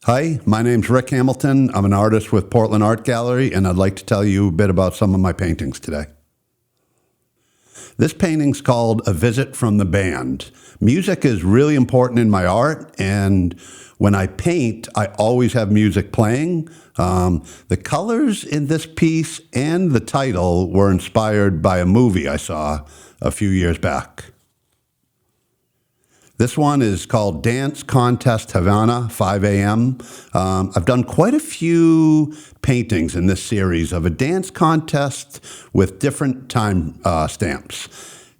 Hi, my name's Rick Hamilton. I'm an artist with Portland Art Gallery, and I'd like to tell you a bit about some of my paintings today. This painting's called A Visit from the Band. Music is really important in my art, and when I paint, I always have music playing. The colors in this piece and the title were inspired by a movie I saw a few years back. This one is called Dance Contest Havana, 5 a.m. I've done quite a few paintings in this series of a dance contest with different time stamps.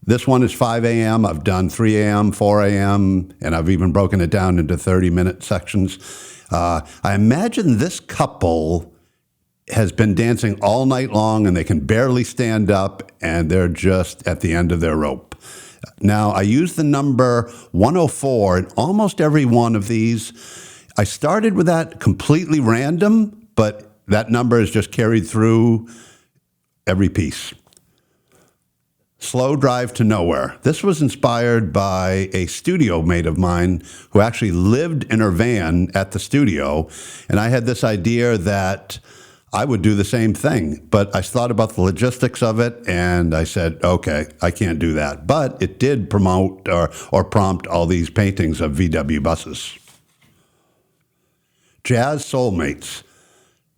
This one is 5 a.m. I've done 3 a.m., 4 a.m., and I've even broken it down into 30-minute sections. I imagine this couple has been dancing all night long and they can barely stand up and they're just at the end of their rope. Now, I use the number 104 in almost every one of these. I started with that completely random, but that number is just carried through every piece. Slow Drive to Nowhere. This was inspired by a studio mate of mine who actually lived in her van at the studio, and I had this idea that I would do the same thing, but I thought about the logistics of it, and I said, okay, I can't do that. But it did promote or prompt all these paintings of VW buses. Jazz Soulmates.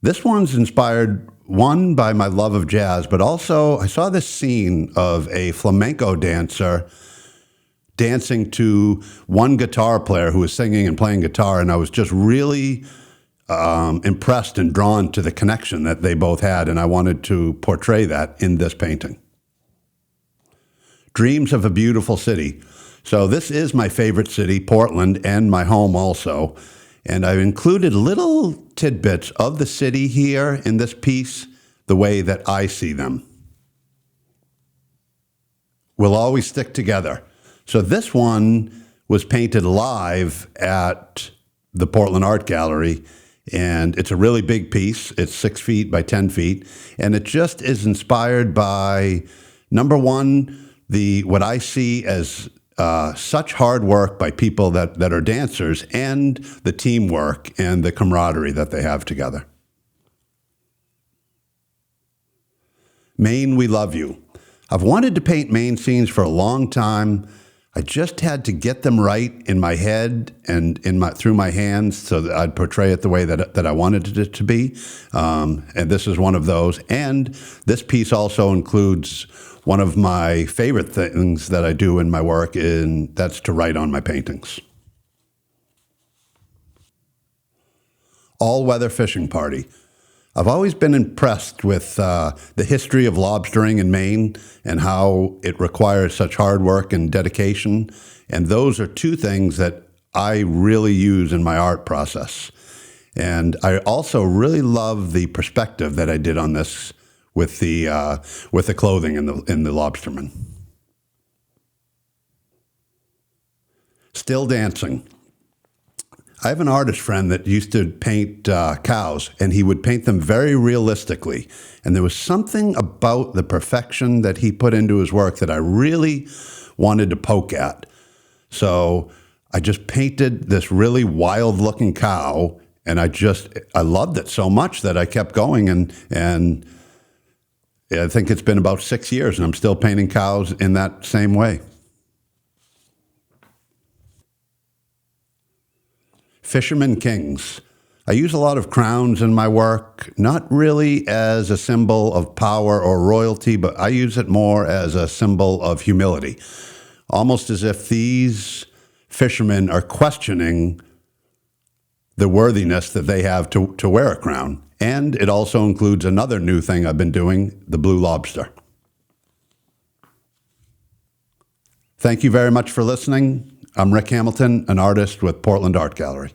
This one's inspired, one, by my love of jazz, but also I saw this scene of a flamenco dancer dancing to one guitar player who was singing and playing guitar, and I was just really impressed and drawn to the connection that they both had, and I wanted to portray that in this painting. Dreams of a Beautiful City. So this is my favorite city, Portland, and my home also, and I've included little tidbits of the city here in this piece, the way that I see them. We'll always stick together. So this one was painted live at the Portland Art Gallery, and it's a really big piece. It's 6 feet by 10 feet. And it just is inspired by, number one, what I see as such hard work by people that are dancers, and the teamwork and the camaraderie that they have together. Maine, we love you. I've wanted to paint Maine scenes for a long time. I just had to get them right in my head and through my hands so that I'd portray it the way that I wanted it to be. And this is one of those. And this piece also includes one of my favorite things that I do in my work, and that's to write on my paintings. All-weather fishing party. I've always been impressed with the history of lobstering in Maine and how it requires such hard work and dedication. And those are two things that I really use in my art process. And I also really love the perspective that I did on this with the clothing in the lobsterman. Still dancing. I have an artist friend that used to paint cows, and he would paint them very realistically. And there was something about the perfection that he put into his work that I really wanted to poke at. So I just painted this really wild-looking cow, and I loved it so much that I kept going, and I think it's been about 6 years, and I'm still painting cows in that same way. Fisherman Kings. I use a lot of crowns in my work, not really as a symbol of power or royalty, but I use it more as a symbol of humility, almost as if these fishermen are questioning the worthiness that they have to wear a crown. And it also includes another new thing I've been doing, the blue lobster. Thank you very much for listening. I'm Rick Hamilton, an artist with Portland Art Gallery.